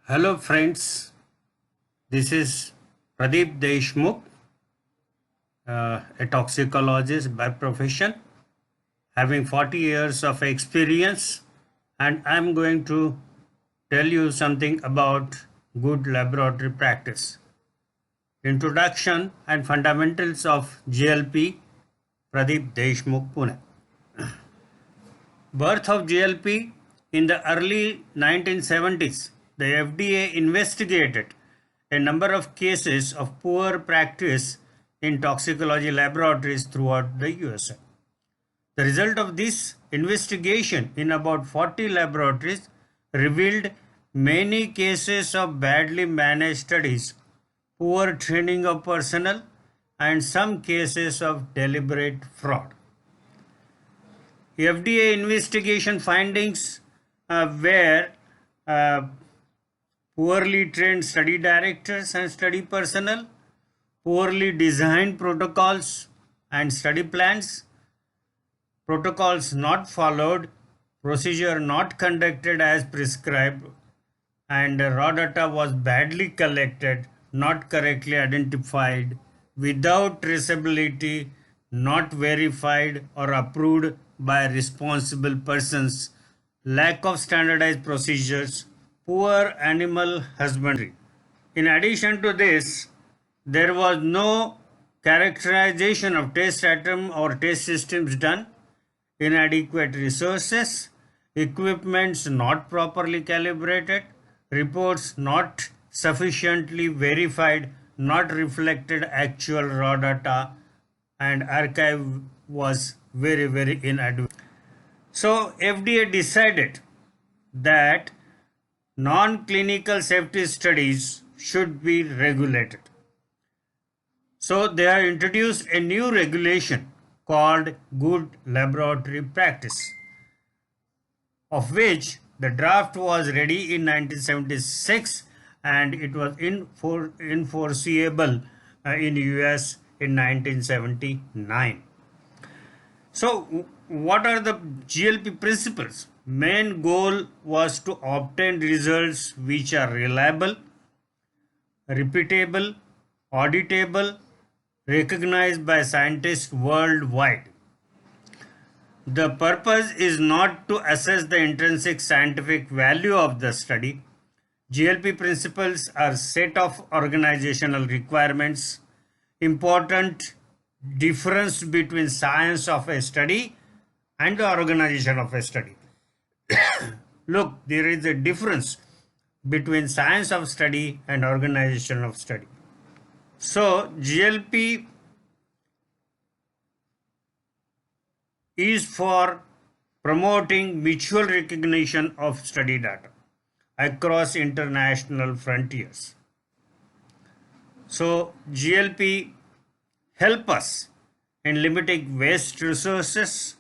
Hello friends, this is Pradeep Deshmukh, a toxicologist by profession, having 40 years of experience, and I'm going to tell you something about good laboratory practice. Introduction and fundamentals of GLP, Pradeep Deshmukh, Pune. Birth of GLP in the early 1970s, the FDA investigated a number of cases of poor practice in toxicology laboratories throughout the USA. The result of this investigation in about 40 laboratories revealed many cases of badly managed studies, poor training of personnel, and some cases of deliberate fraud. FDA investigation findings were uh, poorly trained study directors and study personnel, poorly designed protocols and study plans, protocols not followed, procedure not conducted as prescribed, and raw data was badly collected, not correctly identified, without traceability, not verified or approved by responsible persons, lack of standardized procedures, poor animal husbandry. In addition to this, there was no characterization of test atom or test systems done, inadequate resources, equipments not properly calibrated, reports not sufficiently verified, not reflected actual raw data, and archive was very inadequate. So FDA decided that non-clinical safety studies should be regulated. So they have introduced a new regulation called Good Laboratory Practice, of which the draft was ready in 1976 and it was enforceable in US in 1979. So what are the GLP principles? Main goal was to obtain results which are reliable, repeatable, auditable, recognized by scientists worldwide. The purpose is not to assess the intrinsic scientific value of the study. GLP principles are set of organizational requirements. Important difference between science of a study and the organization of a study. Look, there is a difference between science of study and organization of study. So GLP is for promoting mutual recognition of study data across international frontiers. So GLP help us in limiting waste resources,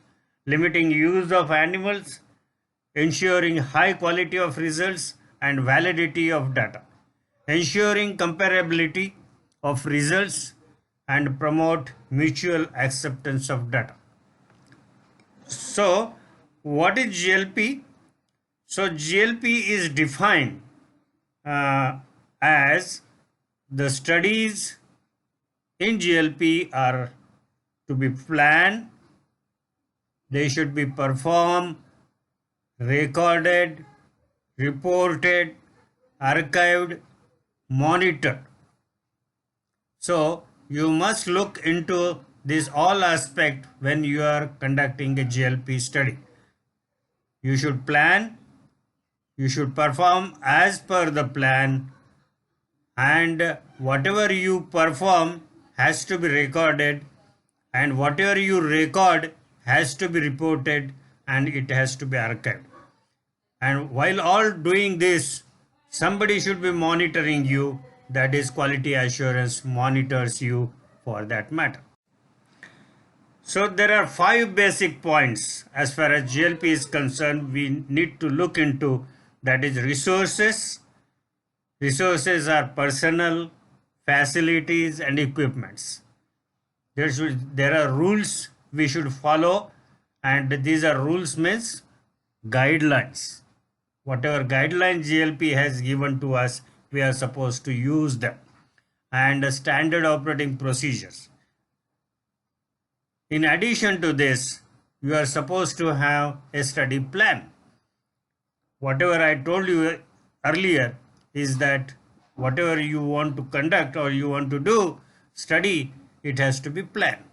limiting use of animals, ensuring high quality of results and validity of data, ensuring comparability of results and promote mutual acceptance of data. So what is GLP? So GLP is defined as the studies in GLP are to be planned, they should be performed, recorded, reported, archived, monitored. So you must look into this all aspect when you are conducting a GLP study. You should plan, you should perform as per the plan, and whatever you perform has to be recorded, and whatever you record has to be reported, and it has to be archived. And while all doing this, somebody should be monitoring you, that is quality assurance monitors you for that matter. So there are 5 basic points as far as GLP is concerned we need to look into, that is resources. Resources are personnel, facilities and equipments. There are rules we should follow, and these are rules means guidelines. whatever guidelines GLP has given to us, we are supposed to use them, and standard operating procedures. In addition to this, you are supposed to have a study plan. Whatever I told you earlier is that whatever you want to conduct or you want to do, study, it has to be planned.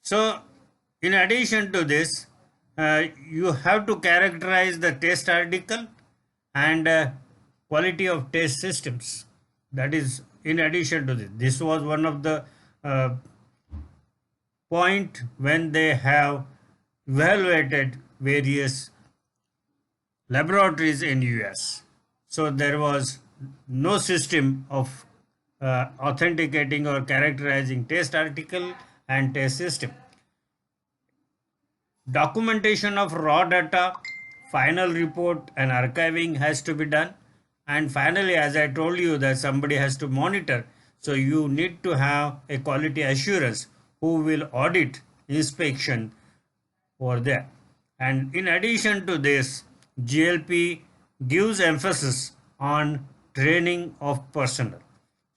So, in addition to this, you have to characterize the test article and quality of test systems. That is in addition to this. This was one of the uh, point when they have evaluated various laboratories in US. So there was no system of authenticating or characterizing test article and test system. Documentation of raw data, final report and archiving has to be done. And finally, as I told you, that somebody has to monitor. So you need to have a quality assurance who will audit inspection over there. And in addition to this, GLP gives emphasis on training of personnel.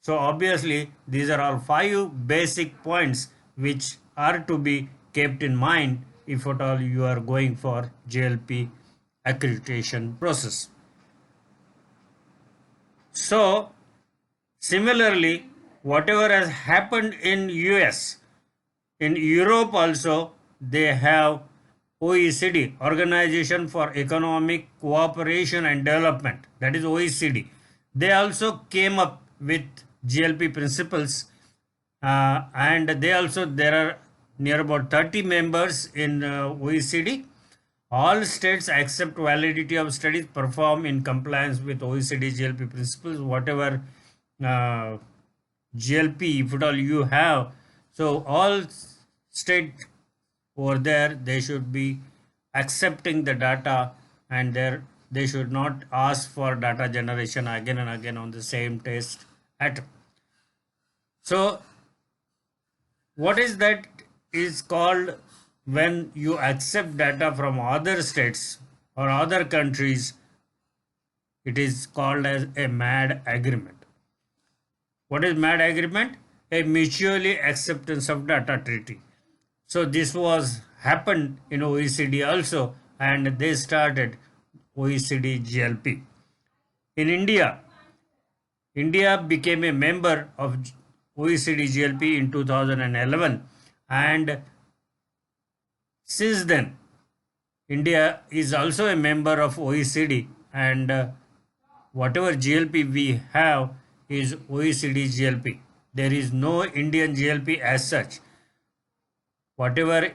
So obviously, these are all 5 basic points which are to be kept in mind if at all you are going for GLP accreditation process. So similarly, whatever has happened in US, in Europe also they have OECD, Organization for Economic Cooperation and Development, that is OECD. They also came up with GLP principles, and there are near about 30 members in OECD. All states accept validity of studies performed in compliance with OECD GLP principles. Whatever GLP, if at all you have, so all state over there, they should be accepting the data, and they should not ask for data generation again and again on the same test atom. So what is that is called when you accept data from other states or other countries, it is called as a MAD agreement. What is MAD agreement? A mutually acceptance of data treaty. So this was happened in OECD also, and they started OECD GLP. In India, India became a member of OECD GLP in 2011, and since then India is also a member of OECD, and whatever GLP we have is OECD GLP. There is no Indian GLP as such. Whatever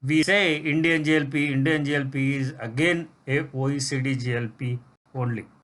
we say Indian GLP is again a OECD GLP only.